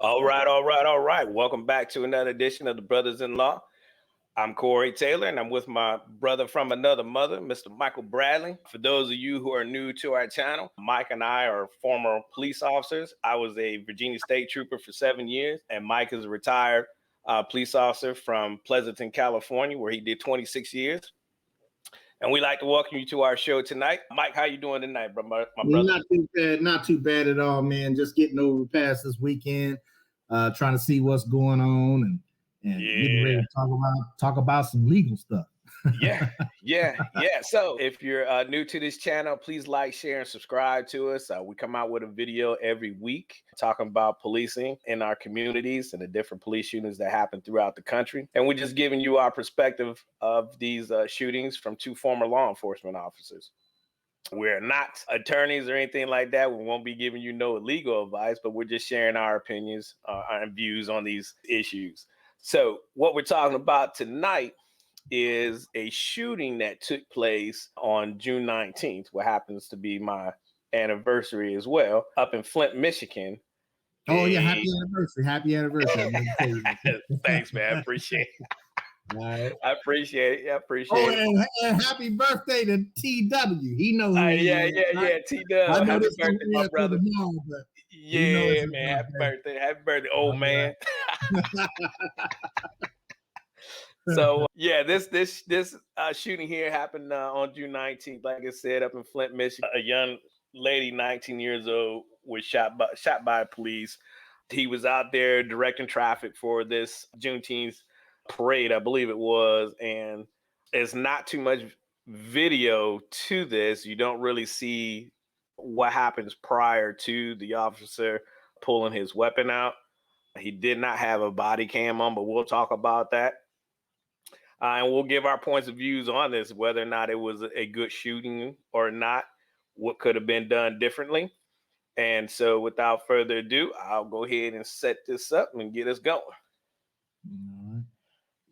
All right, all right, all right. Welcome back to another edition of the Brothas-in-law. I'm Corey Taylor, and I'm with my brother from another mother, Mr. Michael Bradley. For those of you who are new to our channel, Mike and I are former police officers. I was a Virginia State Trooper for 7 years, and Mike is a retired police officer from Pleasanton, California, where he did 26 years. And we'd like to welcome you to our show tonight. Mike, how you doing tonight, bro? My brother? Not too bad at all, man. Just getting over past this weekend, trying to see what's going on and getting ready to talk about some legal stuff. Yeah. So if you're new to this channel, please like, share, and subscribe to us. We come out with a video every week talking about policing in our communities and the different police shootings that happen throughout the country. And we're just giving you our perspective of these shootings from two former law enforcement officers. We're not attorneys or anything like that. We won't be giving you no legal advice, but we're just sharing our opinions and views on these issues. So what we're talking about tonight is a shooting that took place on June 19th, what happens to be my anniversary as well, up in Flint, Michigan. Oh, yeah, happy anniversary. Happy anniversary. Thanks, man. Appreciate it. Right. I appreciate it. And happy birthday to TW. He knows. Yeah. TW. Happy birthday, my brother. Yeah, man. Happy birthday, old man. So yeah, this shooting here happened on June 19th. Like I said, up in Flint, Michigan, a young lady, 19 years old, was shot by police. He was out there directing traffic for this JuneTeenth parade, I believe it was, and there's not too much video to this. You don't really see what happens prior to the officer pulling his weapon out. He did not have a body cam on, but we'll talk about that. And we'll give our points of views on this, whether or not it was a good shooting or not, what could have been done differently. And so without further ado, I'll go ahead and set this up and get us going. All right.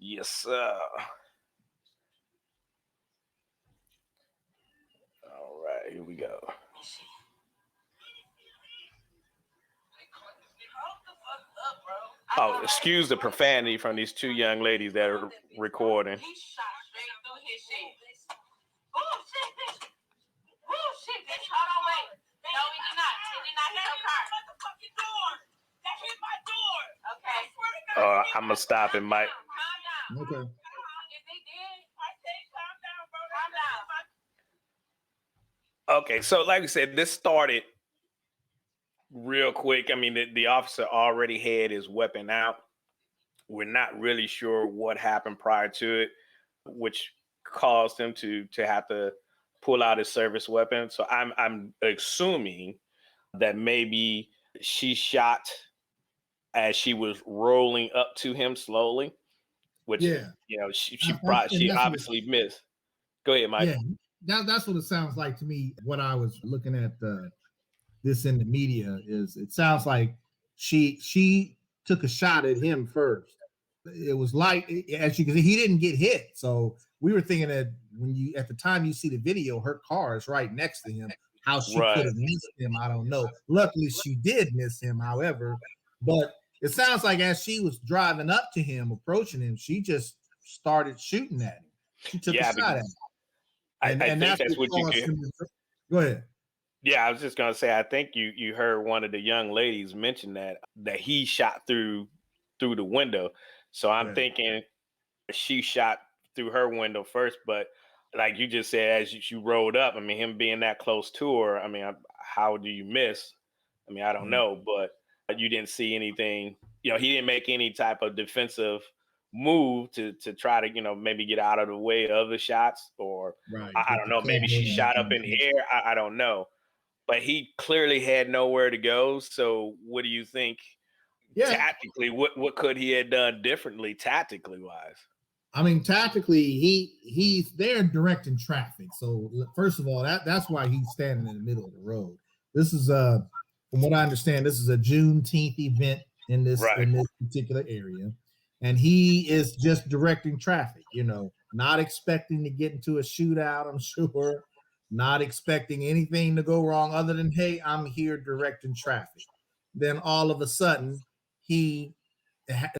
Yes, sir. All right, here we go. Oh, excuse the profanity from these two young ladies that are recording. He shot straight through his shit. Oh, shit, bitch. Oh, shit, bitch. Hold on, wait. No, he did not. He did not hit your car. Motherfucking door. That hit my door. Okay. I'm going to stop it, Mike. Calm down. Okay. If they did, I say calm down, bro. Calm down. Okay, so like I said, this started real quick. I mean, the officer already had his weapon out. We're not really sure what happened prior to it, which caused him to have to pull out his service weapon. So I'm assuming that maybe she shot as she was rolling up to him slowly, which she obviously missed. Go ahead, Mike. Yeah, that's what it sounds like to me. What I was looking at this in the media is it sounds like she took a shot at him first. It was like, as you can see, he didn't get hit. So we were thinking that at the time you see the video, her car is right next to him. How she could have missed him, I don't know. Luckily, she did miss him, however. But it sounds like as she was driving up to him, approaching him, she just started shooting at him. She took a shot at him. I think that's what you get. Go ahead. Yeah, I was just gonna say, I think you heard one of the young ladies mention that he shot through the window. So I'm thinking she shot through her window first, but like you just said, as she rolled up, I mean, him being that close to her, I mean, how do you miss? I mean, I don't know, but you didn't see anything. He didn't make any type of defensive move to try to, maybe get out of the way of the shots, or I don't know, maybe she shot up in the air. I don't know, but he clearly had nowhere to go. So what do you think? Tactically, what could he have done differently, tactically wise? I mean, tactically, he's there directing traffic. So first of all, that's why he's standing in the middle of the road. This is from what I understand, this is a JuneTeenth event in this particular area, and he is just directing traffic. Not expecting to get into a shootout. I'm sure, not expecting anything to go wrong other than, hey, I'm here directing traffic. Then all of a sudden, he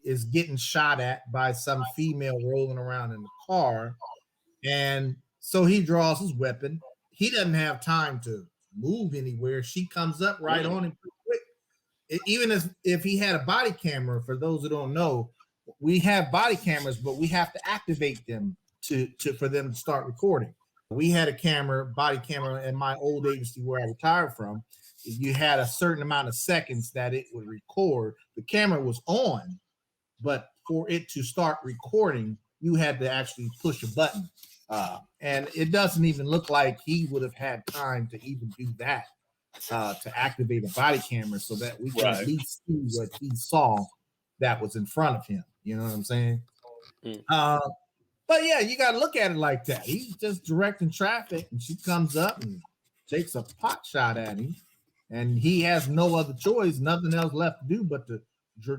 is getting shot at by some female rolling around in the car. And so he draws his weapon. He doesn't have time to move anywhere. She comes up right on him quick. Even as if he had a body camera, for those who don't know, we have body cameras, but we have to activate them to for them to start recording. We had a body camera in my old agency where I retired from. You had a certain amount of seconds that it would record. The camera was on, but for it to start recording, you had to actually push a button. And it doesn't even look like he would have had time to even do that, to activate a body camera so that we can at least see what he saw that was in front of him. You know what I'm saying? But yeah, you got to look at it like that. He's just directing traffic, and she comes up and takes a pot shot at him, and he has no other choice, nothing else left to do but to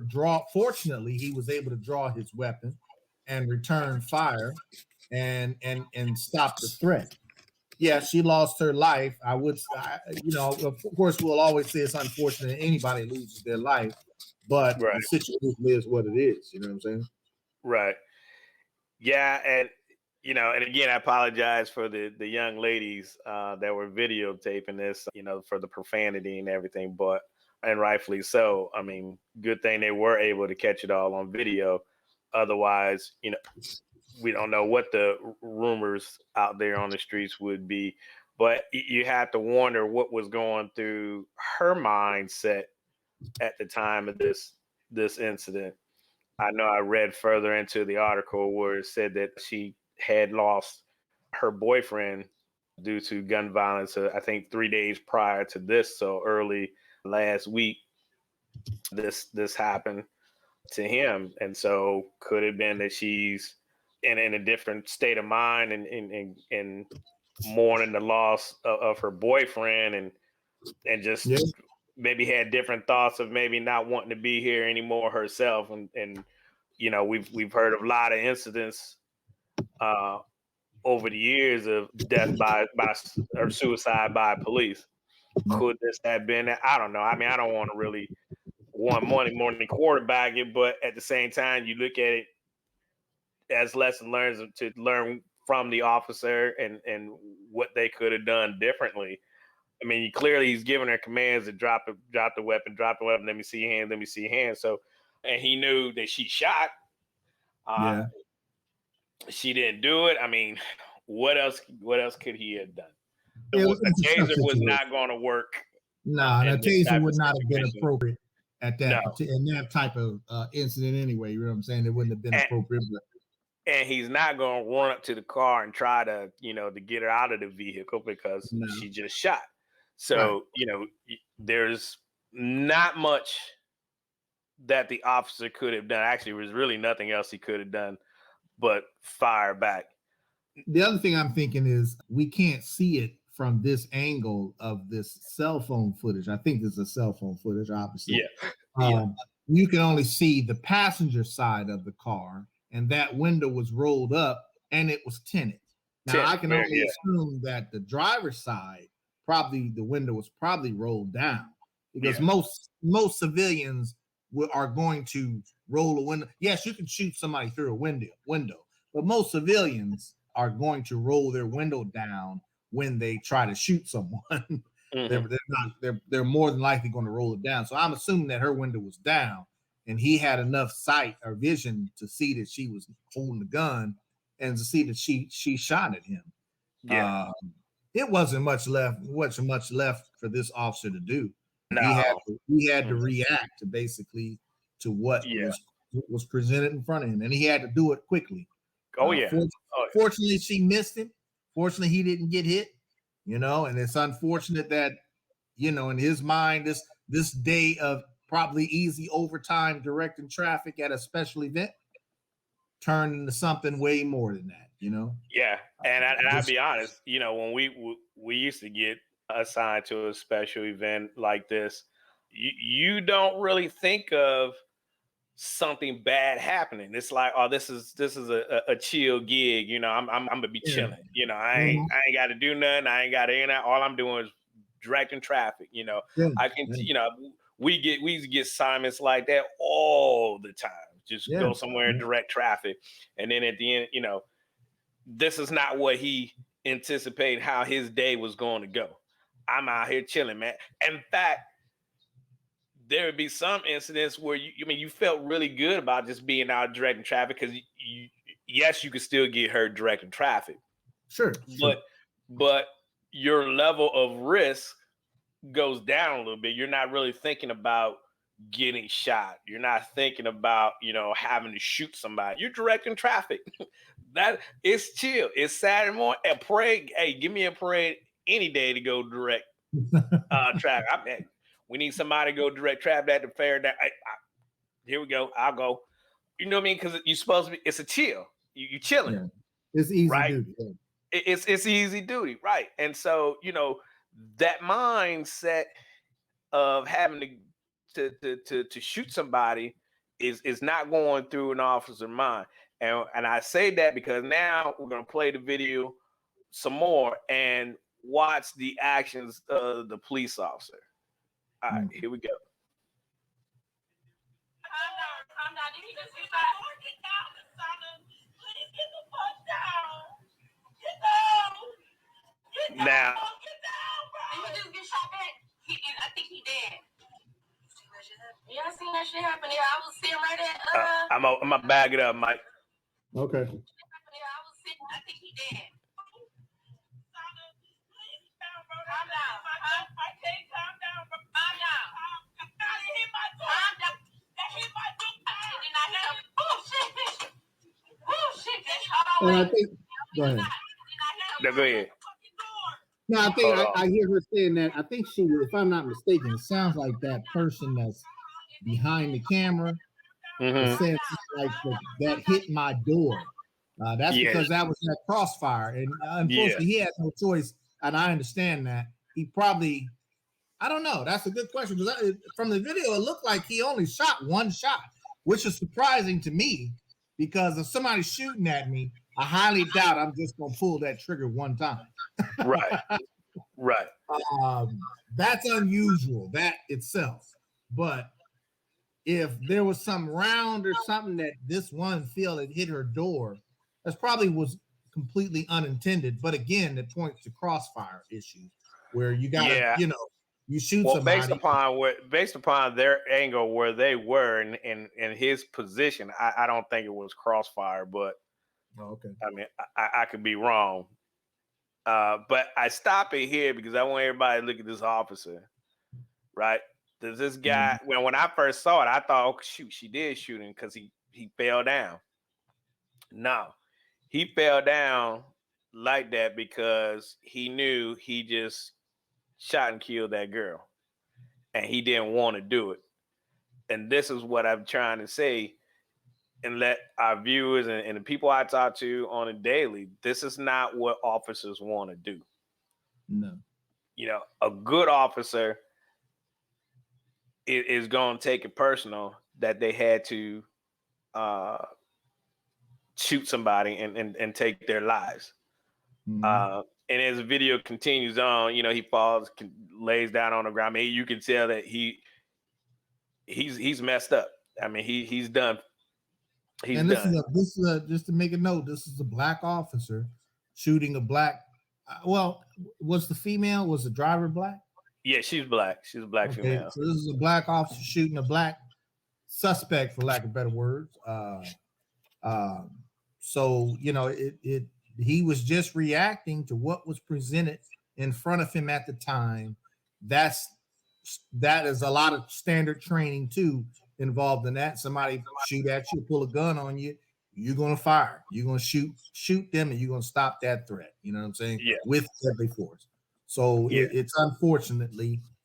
draw. Fortunately, he was able to draw his weapon and return fire and stop the threat. Yeah, she lost her life. Of course, we'll always say it's unfortunate anybody loses their life, but the situation is what it is. You know what I'm saying? Right. Yeah, and and again, I apologize for the young ladies that were videotaping this, for the profanity and everything, and rightfully so. I mean, good thing they were able to catch it all on video. Otherwise, we don't know what the rumors out there on the streets would be. But you have to wonder what was going through her mindset at the time of this incident. I know I read further into the article where it said that she had lost her boyfriend due to gun violence, I think 3 days prior to this. So early last week, this happened to him. And so could it have been that she's in a different state of mind and mourning the loss of her boyfriend and just maybe had different thoughts of maybe not wanting to be here anymore herself. And we've heard of a lot of incidents over the years of death by or suicide by police. Could this have been? I don't know. I mean, I don't want to really morning quarterback it, but at the same time, you look at it as lesson learned to learn from the officer and what they could have done differently. I mean, clearly he's giving her commands to drop the weapon. Let me see your hand. So, and he knew that she shot. She didn't do it. I mean, what else could he have done? A taser was not going to work. No, a taser would not have been appropriate at that in that type of incident anyway. You know what I'm saying? It wouldn't have been appropriate. And he's not going to run up to the car and try to, to get her out of the vehicle because she just shot. So, there's not much that the officer could have done. Actually, there was really nothing else he could have done but fire back. The other thing I'm thinking is we can't see it from this angle of this cell phone footage. I think this is a cell phone footage, obviously. Yeah. You can only see the passenger side of the car, and that window was rolled up and it was tinted. Now I can only assume that the driver's side, probably the window was probably rolled down, because most civilians are going to roll a window. Yes, you can shoot somebody through a window, but most civilians are going to roll their window down when they try to shoot someone. They're more than likely going to roll it down. So I'm assuming that her window was down and he had enough sight or vision to see that she was holding the gun and to see that she shot at him. It wasn't much left for this officer to do. No. He had to react to basically to what was presented in front of him, and he had to do it quickly. Fortunately, she missed him. Fortunately, he didn't get hit. And it's unfortunate that in his mind, this day of probably easy overtime directing traffic at a special event turned into something way more than that. Yeah, and I'll be honest. When we used to get assigned to a special event like this, you don't really think of something bad happening. It's like, oh, this is a chill gig. I'm gonna be chilling. I ain't got to do nothing. I ain't got to. All I'm doing is directing traffic. I can. we used to get assignments like that all the time. Just go somewhere in direct traffic, and then at the end, you know, this is not what he anticipated how his day was going to go. I'm out here chilling, man. In fact, there would be some incidents where you felt really good about just being out directing traffic because yes, you could still get hurt directing traffic. Sure. But your level of risk goes down a little bit. You're not really thinking about getting shot. You're not thinking about, you know, having to shoot somebody. You're directing traffic. That it's chill. It's Saturday morning. A parade. Hey, give me a parade any day to go direct traffic. We need somebody to go direct traffic at the fair. Here we go. I'll go. You know what I mean? Because you're supposed to be. It's a chill. You chilling. Yeah. It's easy right? duty. Yeah. It's easy duty, right? And so, you know, that mindset of having to shoot somebody is not going through an officer's mind. And I say that because now we're gonna play the video some more and watch the actions of the police officer. All right, here we go. Calm down. Did he just get shot? Get down, please get the fuck down. Get down. Get down. Now, Get down, bro. Did he just get shot back? I think he did. Yeah, I seen that shit happen. Yeah, I was sitting right at. I'm gonna bag it up, Mike. Okay. Yeah, I was sitting. I think he did. Calm down. I can't calm down. Calm down. That hit my door. That hit my door. Did not hit him. Oh shit, bitch. Oh shit, bitch. Hold on, And I wait. think. Go ahead. No, go ahead. No, I think I hear her saying that. I think she, if I'm not mistaken, it sounds like that person that's behind the camera says like that hit my door. That's because that was that crossfire, and unfortunately, he had no choice. And I understand that he probably, I don't know. That's a good question because from the video, it looked like he only shot one shot, which is surprising to me because if somebody's shooting at me, I highly doubt I'm just gonna pull that trigger one time. Right. That's unusual, that itself. But if there was some round or something that this one feel it hit her door, that's probably was completely unintended. But again, it points to crossfire issues where you gotta, you know, you shoot somebody. Based upon their angle where they were in his position, I don't think it was crossfire, but okay. I mean, I could be wrong. But I stop it here because I want everybody to look at this officer, right? Does this guy, when I first saw it, I thought, oh, shoot, she did shoot him because he fell down. No, he fell down like that because he knew he just shot and killed that girl. And he didn't want to do it. And this is what I'm trying to say and let our viewers and the people I talk to on a daily, this is not what officers want to do. No. You know, a good officer is going to take it personal that they had to shoot somebody and take their lives. And as the video continues on, you know, he falls, lays down on the ground. I mean, you can tell that he's messed up. I mean, he's done. And this is a just to make a note, this is a black officer shooting a black. Well, was the female? Was the driver black? Yeah, she's black. She's a black female. So this is a black officer shooting a black suspect, for lack of better words. So you know, he was just reacting to what was presented in front of him at the time. That is a lot of standard training too involved in that. Somebody shoot at you, pull a gun on you, you're gonna fire. You're gonna shoot them, and you're gonna stop that threat. You know what I'm saying? Yeah. With deadly force. So it's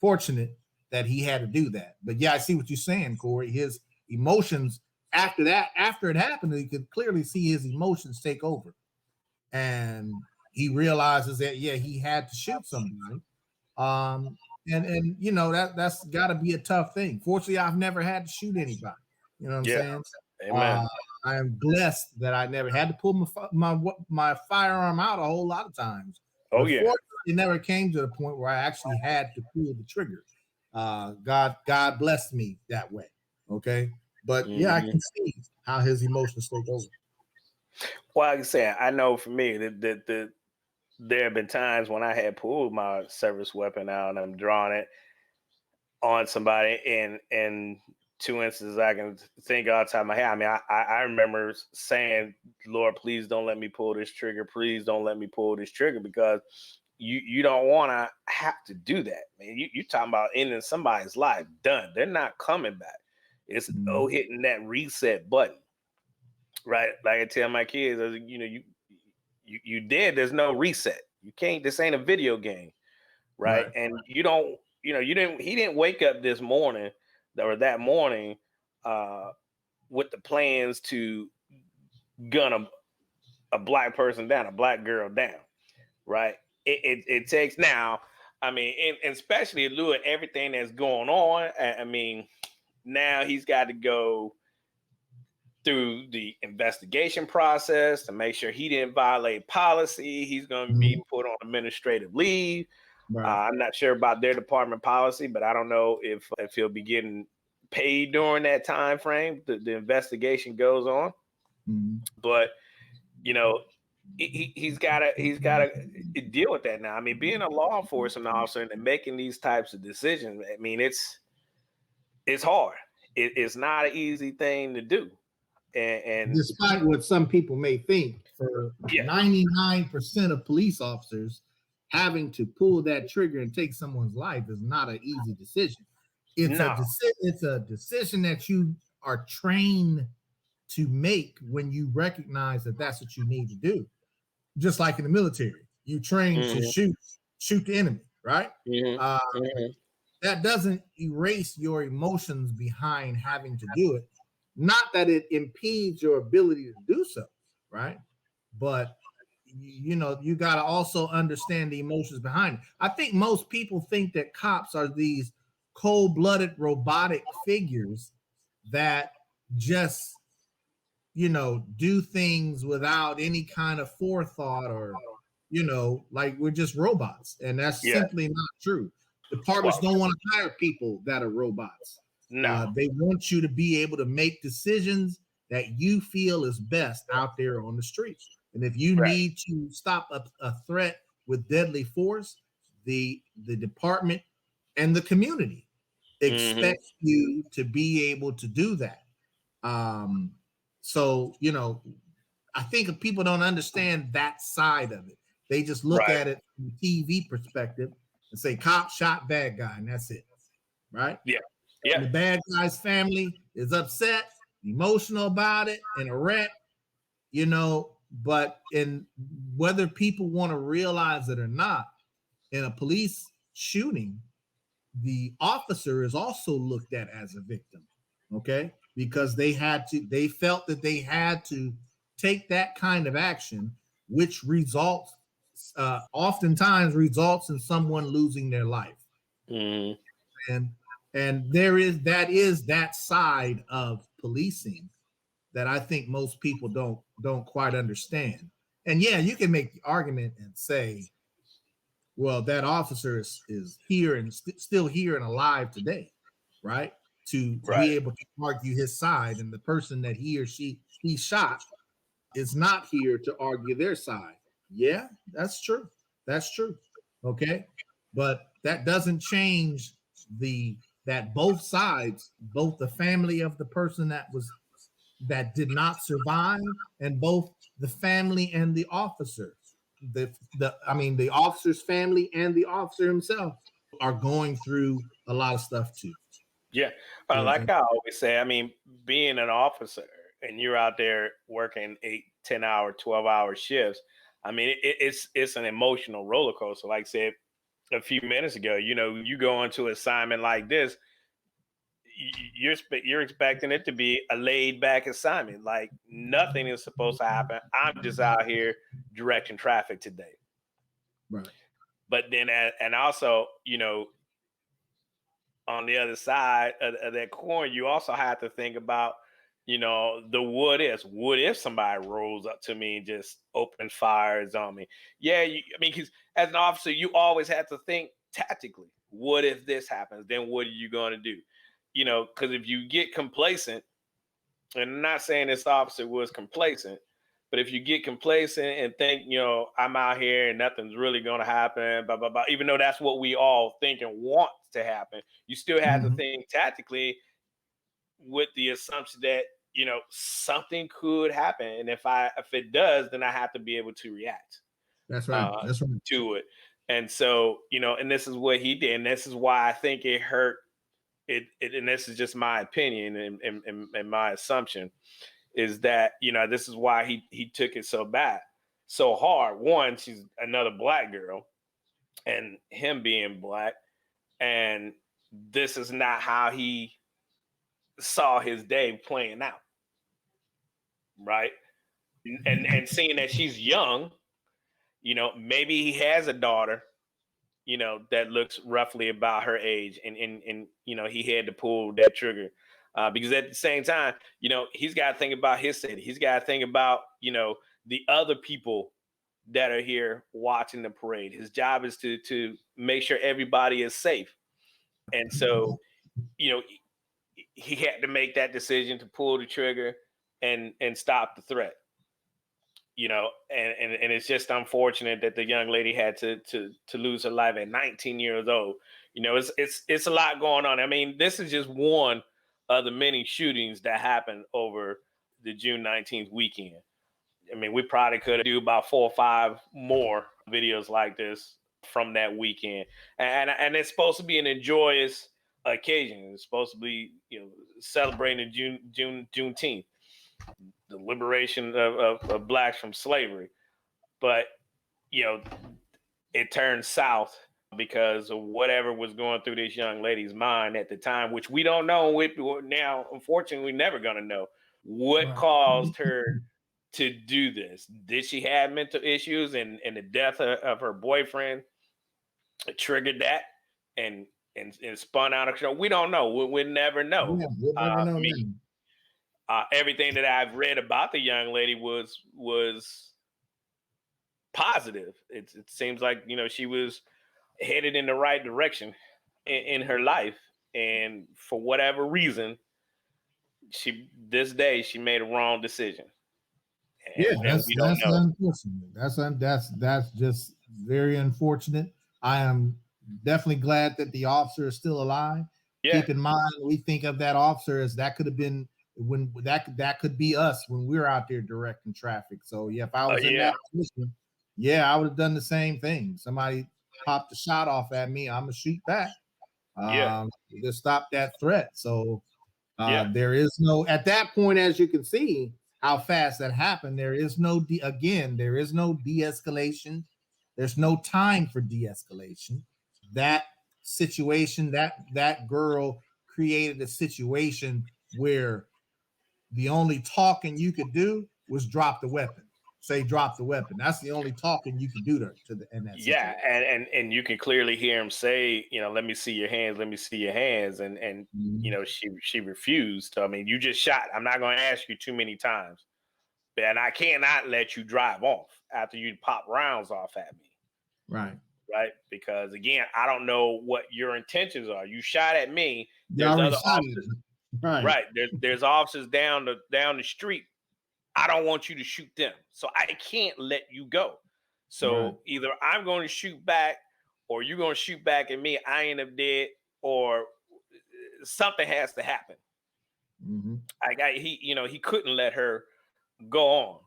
fortunate that he had to do that. But yeah, I see what you're saying, Corey. His emotions after it happened, you could clearly see his emotions take over, and he realizes that he had to shoot somebody. And you know that's got to be a tough thing. Fortunately, I've never had to shoot anybody. You know what I'm saying? Amen. I am blessed that I never had to pull my firearm out a whole lot of times. Oh yeah. It never came to the point where I actually had to pull the trigger. God blessed me that way. Okay. But yeah, I can see how his emotions take over. Well, like I said, I know for me that there have been times when I had pulled my service weapon out and I'm drawing it on somebody, and two instances I can think all the time of my head. I mean, I remember saying, Lord, please don't let me pull this trigger. Please don't let me pull this trigger, because you don't want to have to do that, man. You talking about ending somebody's life. Done. They're not coming back. It's hitting that reset button, right? Like I tell my kids, you dead. There's no reset. You can't. This ain't a video game, right? And you don't. You didn't. He didn't wake up this morning or that morning with the plans to gun a black person down, a black girl down, right? It takes now. I mean, and especially in lieu of everything that's going on. I mean, now he's got to go through the investigation process to make sure he didn't violate policy. He's going to be put on administrative leave. I'm not sure about their department policy, but I don't know if he'll be getting paid during that time frame. The investigation goes on, but he's got to deal with that now. I mean, being a law enforcement officer and making these types of decisions, I mean, it's hard. It's not an easy thing to do. And despite what some people may think, for 99% of police officers, having to pull that trigger and take someone's life is not an easy decision. It's a decision that you are trained to make when you recognize that that's what you need to do. Just like in the military, you train to shoot the enemy, right? That doesn't erase your emotions behind having to do it. Not that it impedes your ability to do so, right? But you got to also understand the emotions behind it. I think most people think that cops are these cold-blooded robotic figures that just do things without any kind of forethought, or like we're just robots, and that's simply not true. Departments don't want to hire people that are robots. No. They want you to be able to make decisions that you feel is best out there on the streets. And if you need to stop a threat with deadly force, the department and the community expect you to be able to do that. So, I think if people don't understand that side of it, they just look at it from a TV perspective and say, cop shot bad guy, and that's it. Right? Yeah. And the bad guy's family is upset, emotional about it, and a wreck, but whether people want to realize it or not, in a police shooting, the officer is also looked at as a victim. Okay. Because they felt that they had to take that kind of action, which oftentimes results in someone losing their life. And that is that side of policing that I think most people don't quite understand. And you can make the argument and say, well, that officer is here and still here and alive today, right? To be able to argue his side, and the person that he or she shot is not here to argue their side. Yeah, that's true. That's true. Okay. But that doesn't change that both sides, both the family of the person that did not survive, and both the family and the officer, the officer's family and the officer himself are going through a lot of stuff too. Yeah. Like I always say, I mean, being an officer and you're out there working 8, 10-hour, 12-hour shifts, I mean, it's an emotional roller coaster. Like I said a few minutes ago, you go into an assignment like this, you're expecting it to be a laid back assignment. Like nothing is supposed to happen. I'm just out here directing traffic today. Right. But then, and also, on the other side of that coin, you also have to think about, the what ifs. What if somebody rolls up to me and just opens fires on me? Yeah, because as an officer, you always have to think tactically. What if this happens? Then what are you going to do? You know, because if you get complacent, and I'm not saying this officer was complacent, but if you get complacent and think, you know, I'm out here and nothing's really going to happen, blah, blah, blah, even though that's what we all think and want to happen, you still have to think tactically with the assumption that, you know, something could happen. And if it does, then I have to be able to react. That's right. That's right. To it. And so, you know, and this is what he did. And this is why I think it hurt it and this is just my opinion and my assumption is that, you know, this is why he took it so bad, so hard. One, she's another black girl and him being black. And this is not how he saw his day playing out. Right. And seeing that she's young, you know, maybe he has a daughter, you know, that looks roughly about her age, and you know, he had to pull that trigger because at the same time, you know, he's got to think about his city. He's got to think about, you know, the other people that are here watching the parade. His job is to make sure everybody is safe, and so, you know, he had to make that decision to pull the trigger and stop the threat. You know, and it's just unfortunate that the young lady had to lose her life at 19 years old. You know, it's a lot going on. I mean, this is just one of the many shootings that happened over the June 19th weekend. I mean, we probably could do about 4 or 5 more videos like this from that weekend. And it's supposed to be an joyous occasion. It's supposed to be, you know, celebrating Juneteenth, the liberation of blacks from slavery. But, you know, it turned south because of whatever was going through this young lady's mind at the time, which we don't know. Now, unfortunately, we're never going to know what caused her to do this. Did she have mental issues, and the death of her boyfriend triggered that and spun out of control? We don't know. We'll never know. Yeah, we'll never know. Everything that I've read about the young lady was positive. It seems like, you know, she was headed in the right direction in her life, and for whatever reason, she made a wrong decision. And that's unfortunate. That's just very unfortunate. I am definitely glad that the officer is still alive. Yeah. Keep in mind, we think of that officer as that could have been when that could be us when we were out there directing traffic. So yeah, if I was in that position, I would have done the same thing. Somebody popped a shot off at me, I'm gonna shoot back. To stop that threat. So there is no, at that point, as you can see how fast that happened, there is no there is no de-escalation. There's no time for de-escalation. That situation, that girl created a situation where the only talking you could do was drop the weapon. Say drop the weapon. That's the only talking you can do in that situation. Yeah, and you can clearly hear him say, you know, let me see your hands, let me see your hands, and you know, she refused. I mean, you just shot. I'm not going to ask you too many times, and I cannot let you drive off after you pop rounds off at me. Right. Right, because again, I don't know what your intentions are. You shot at me. There's other officers. Right. There's officers down the street. I don't want you to shoot them, so I can't let you go. So either I'm going to shoot back, or you're going to shoot back at me. I end up dead, or something has to happen. He couldn't let her go on.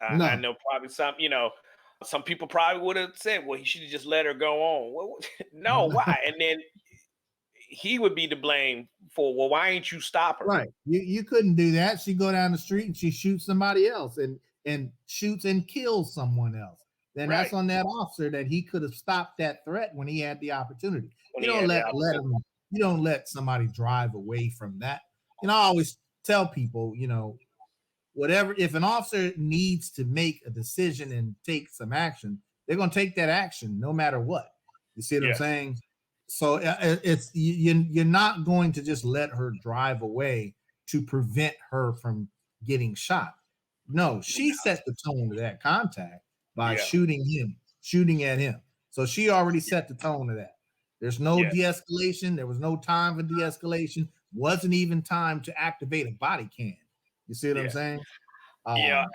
I know probably some people probably would have said, well, he should have just let her go on. Well, no, why? And then he would be to blame for, well, why ain't you stop her? Right. You couldn't do that. She go down the street and she shoots somebody else and shoots and kills someone else. Then that's on that officer that he could have stopped that threat when he had the opportunity. You don't let somebody drive away from that. You know, I always tell people, you know, whatever, if an officer needs to make a decision and take some action, they're going to take that action no matter what. You see what I'm saying? So you're not going to just let her drive away to prevent her from getting shot. No, she set the tone to that contact by shooting at him. So she already set the tone to that. There's no de-escalation. There was no time for de-escalation. Wasn't even time to activate a body cam. You see what I'm saying? I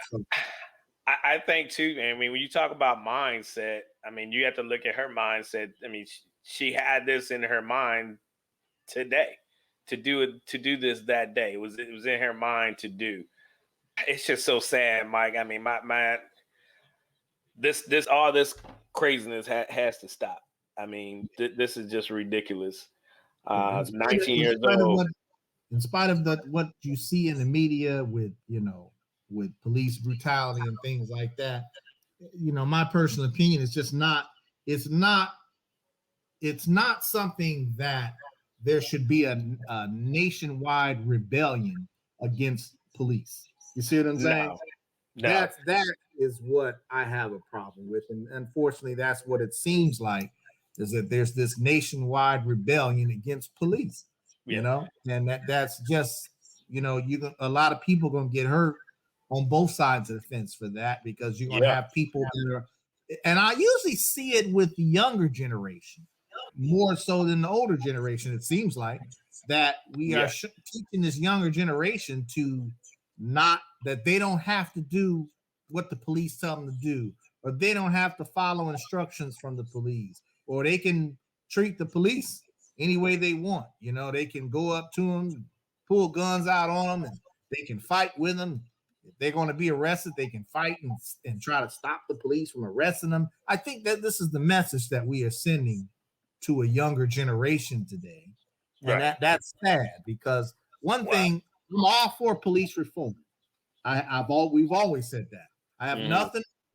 think too. I mean, when you talk about mindset, I mean, you have to look at her mindset. I mean, she had this in her mind today to do this that day. It was in her mind to do. It's just so sad, Mike. I mean, my this all this craziness has to stop. I mean, this is just ridiculous. 19 years old. In spite of what you see in the media with with police brutality and things like that, my personal opinion is just not. It's not something that there should be a nationwide rebellion against police. You see what I'm saying? No. That is what I have a problem with, and unfortunately, that's what it seems like. Is that there's this nationwide rebellion against police, and that's just a lot of people gonna get hurt on both sides of the fence for that, because you're gonna have people that are, and I usually see it with the younger generation more so than the older generation. It seems like that we are teaching this younger generation to not that they don't have to do what the police tell them to do, or they don't have to follow instructions from the police, or they can treat the police any way they want. They can go up to them, pull guns out on them, and they can fight with them. If they're going to be arrested, they can fight and try to stop the police from arresting them. I think that this is the message that we are sending to a younger generation today. And that's sad, because one thing, I'm all for police reform. We've always said that. I have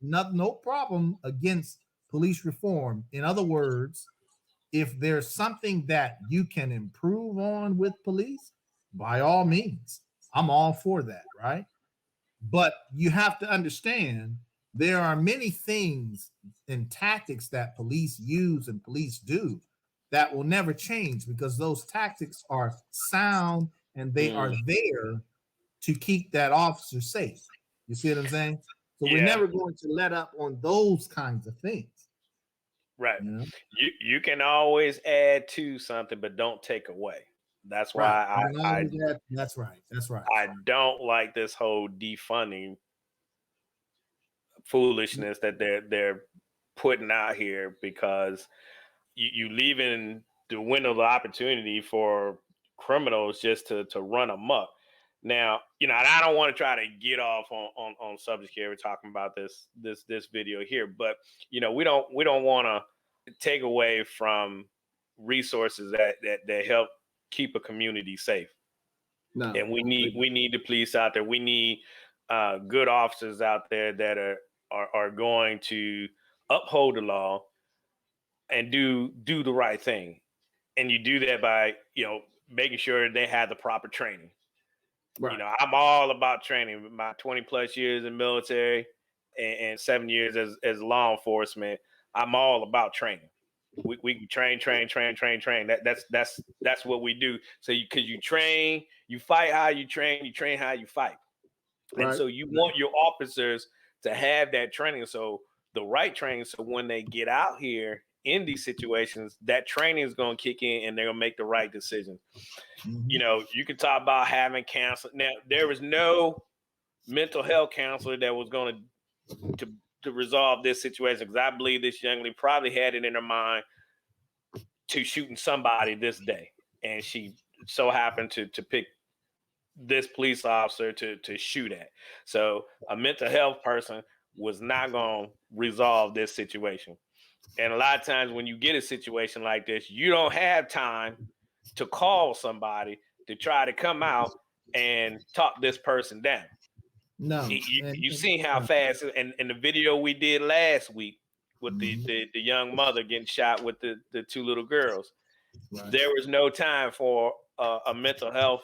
no problem against police reform. In other words, if there's something that you can improve on with police, by all means, I'm all for that, right? But you have to understand there are many things and tactics that police use and police do that will never change, because those tactics are sound and they are there to keep that officer safe. You see what I'm saying? So we're never going to let up on those kinds of things. Right. You can always add to something, but don't take away. That's why that's right. I don't like this whole defunding foolishness that they're putting out here, because you leaving the window of opportunity for criminals just to run amok. Now, and I don't want to try to get off on subject here. We're talking about this video here, but we don't want to take away from resources that help keep a community safe. No, and we need the police out there. We need good officers out there that are going to uphold the law and do the right thing. And you do that by making sure they have the proper training. Right. I'm all about training. My 20 plus years in military and 7 years as law enforcement, I'm all about training. We train. That's what we do. So because you train, you fight how you train how you fight. Right. And so you want your officers to have that training. So the right training. So when they get out here in these situations, that training is going to kick in and they're going to make the right decision. Mm-hmm. You can talk about having counseling. Now, there was no mental health counselor that was going to resolve this situation, because I believe this young lady probably had it in her mind to shooting somebody this day. And she so happened to pick this police officer to shoot at. So a mental health person was not going to resolve this situation. And a lot of times when you get a situation like this, you don't have time to call somebody to try to come out and talk this person down. No. You seen how fast, and the video we did last week with the young mother getting shot with the two little girls. Right. There was no time for a mental health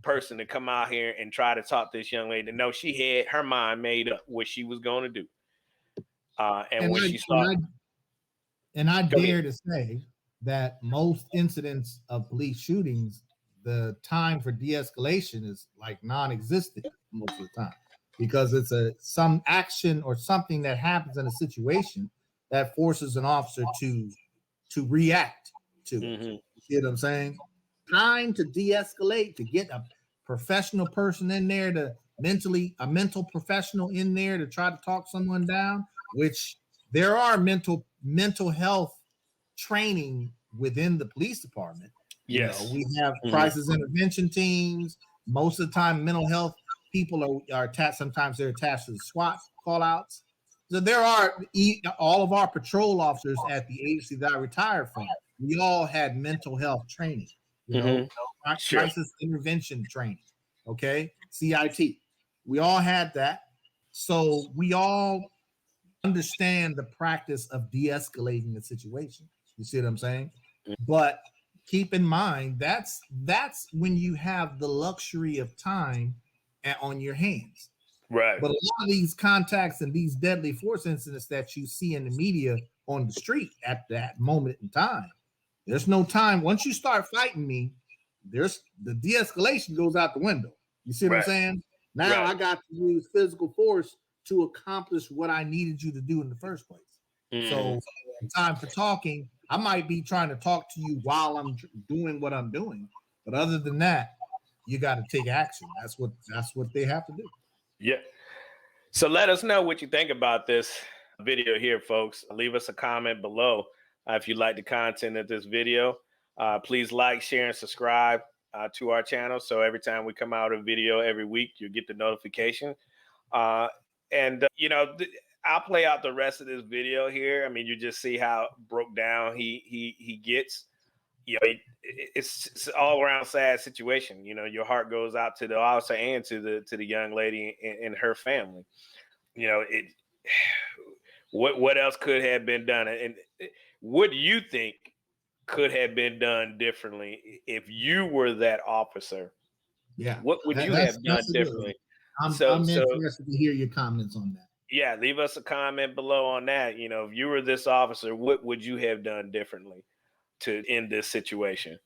person to come out here and try to talk this young lady. No, she had her mind made up what she was going to do. And I dare to say that most incidents of police shootings, the time for de-escalation is like non-existent most of the time, because it's some action or something that happens in a situation that forces an officer to react. to it. You see what I'm saying? Time to de-escalate, to get a professional person in there, a mental professional in there to try to talk someone down, which there are mental health training within the police department. Yes. You know, we have crisis intervention teams. Most of the time, mental health people are attached. Sometimes they're attached to the SWAT call outs. So there are all of our patrol officers at the agency that I retired from. We all had mental health training, crisis intervention training. Okay. CIT. We all had that. So we all understand the practice of de-escalating the situation. You see what I'm saying? But keep in mind, that's when you have the luxury of time on your hands. Right. But a lot of these contacts and these deadly force incidents that you see in the media on the street at that moment in time, there's no time. Once you start fighting me, there's the de-escalation goes out the window. You see what I'm saying? Now I got to use physical force to accomplish what I needed you to do in the first place. So time for talking, I might be trying to talk to you while I'm doing what I'm doing. But other than that, you got to take action. That's what they have to do. Yeah. So let us know what you think about this video here, folks. Leave us a comment below if you like the content of this video. Please like, share, and subscribe to our channel. So every time we come out a video every week, you get the notification. You know, I'll play out the rest of this video here. I mean, you just see how broke down he gets. You know, it's all around sad situation. You know, your heart goes out to the officer and to the young lady and her family. You know, what else could have been done, and what do you think could have been done differently if you were that officer? Yeah, what would you have done differently? I'm interested to hear your comments on that. Yeah, leave us a comment below on that. You know, if you were this officer, what would you have done differently to end this situation?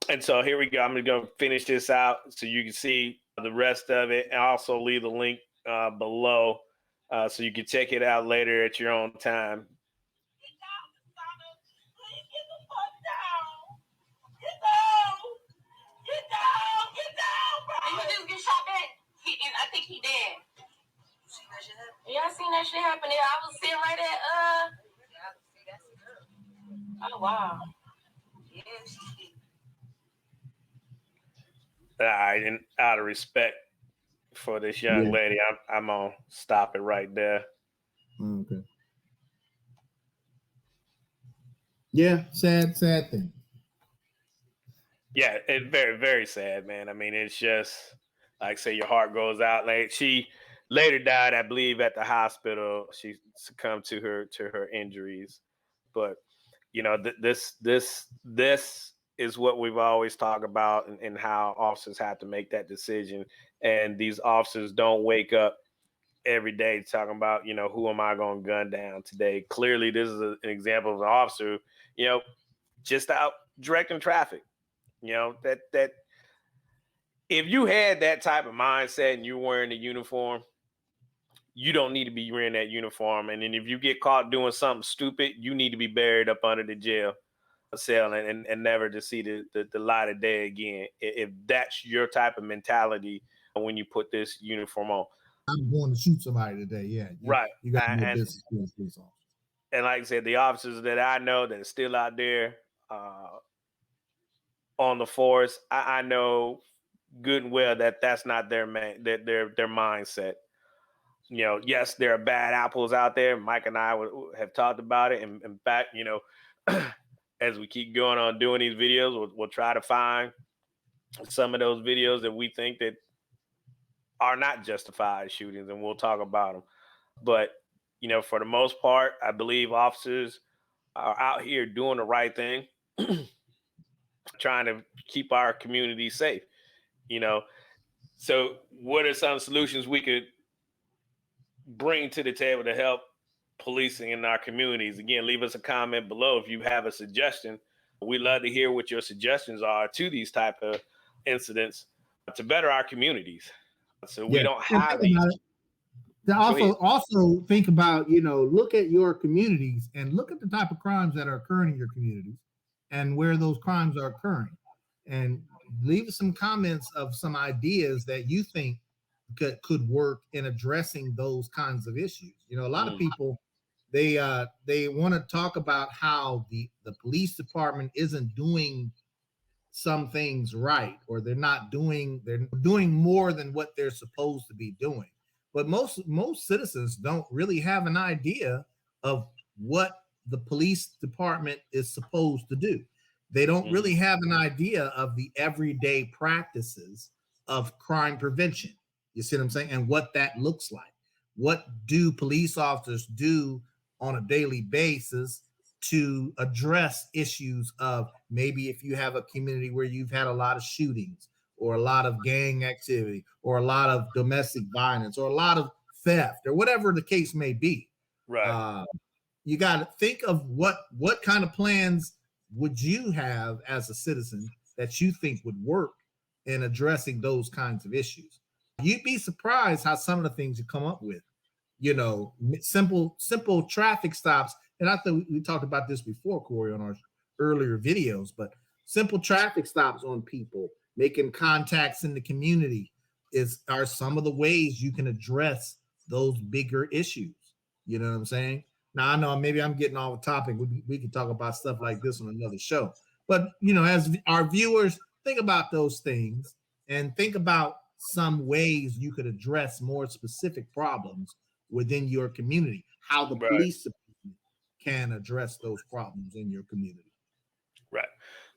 And so here we go. I'm going to finish this out so you can see the rest of it, and also leave the link below so you can check it out later at your own time. I think he dead. Yeah, I seen that shit happen there. I was sitting right at oh wow. Yeah. And out of respect for this young lady, I'm gonna stop it right there. Okay. Yeah, sad thing. Yeah, it's very, very sad, man. I mean, it's just like say your heart goes out. Like she later died, I believe, at the hospital. She succumbed to her injuries. But you know, this is what we've always talked about, and how officers have to make that decision. And these officers don't wake up every day talking about, you know, who am I going to gun down today? Clearly, this is an example of an officer, you know, just out directing traffic. You know, that if you had that type of mindset and you're wearing a uniform, you don't need to be wearing that uniform. And then if you get caught doing something stupid, you need to be buried up under the jail cell and never to see the light of day again. If that's your type of mentality when you put this uniform on. I'm going to shoot somebody today. Yeah. You got to be a business police officer. And like I said, the officers that I know that are still out there on the force, I know good and well that that's not their their mindset. You know, yes, there are bad apples out there. Mike and I have talked about it. And in fact, you know, as we keep going on doing these videos, we'll try to find some of those videos that we think that are not justified shootings, and we'll talk about them. But, you know, for the most part, I believe officers are out here doing the right thing, trying to keep our community safe, you know. So what are some solutions we could bring to the table to help policing in our communities? Again, leave us a comment below if you have a suggestion. We'd love to hear what your suggestions are to these type of incidents to better our communities, so we don't have these. Also think about, you know, look at your communities and look at the type of crimes that are occurring in your communities and where those crimes are occurring. And leave some comments of some ideas that you think could work in addressing those kinds of issues. You know, a lot of people, they want to talk about how the police department isn't doing some things right, or they're doing more than what they're supposed to be doing. But most citizens don't really have an idea of what the police department is supposed to do. They don't really have an idea of the everyday practices of crime prevention. You see what I'm saying? And what that looks like. What do police officers do on a daily basis to address issues of maybe if you have a community where you've had a lot of shootings or a lot of gang activity or a lot of domestic violence or a lot of theft or whatever the case may be. Right. You got to think of what kind of plans would you have as a citizen that you think would work in addressing those kinds of issues. You'd be surprised how some of the things you come up with, you know, simple traffic stops. And I think we talked about this before, Corey, on our earlier videos, but simple traffic stops on people, making contacts in the community are some of the ways you can address those bigger issues. You know what I'm saying? Now, I know maybe I'm getting off topic. We can talk about stuff like this on another show. But, you know, as our viewers, think about those things and think about some ways you could address more specific problems within your community, how the police can address those problems in your community. Right.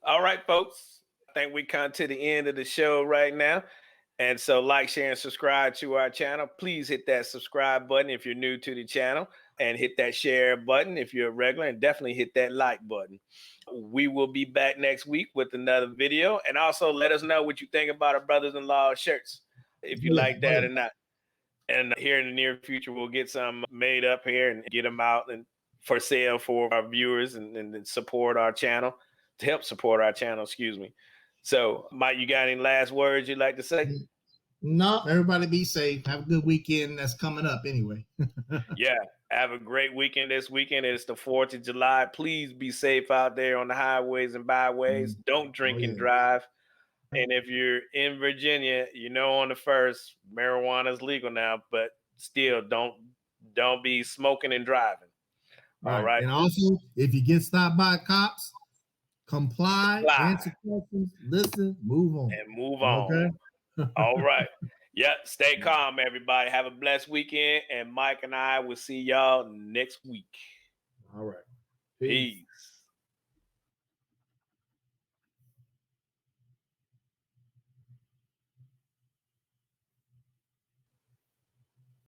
All right, folks. I think we come to the end of the show right now. And so like, share, and subscribe to our channel. Please hit that subscribe button if you're new to the channel, and hit that share button if you're a regular, and definitely hit that like button. We will be back next week with another video. And also let us know what you think about our brothers-in-law shirts, if you like that or not. And here in the near future, we'll get some made up here and get them out and for sale for our viewers and support our channel, to help support our channel, excuse me. So, Mike, you got any last words you'd like to say? No, everybody be safe. Have a good weekend that's coming up anyway. Yeah, have a great weekend this weekend. It's the 4th of July. Please be safe out there on the highways and byways. Don't drink and drive. And if you're in Virginia, you know on the 1st, marijuana is legal now, but still don't be smoking and driving. All right. And also, if you get stopped by cops, comply, answer questions, listen, move on. And move on. Okay. All right. Yep. Stay calm, everybody. Have a blessed weekend. And Mike and I will see y'all next week. All right. Peace.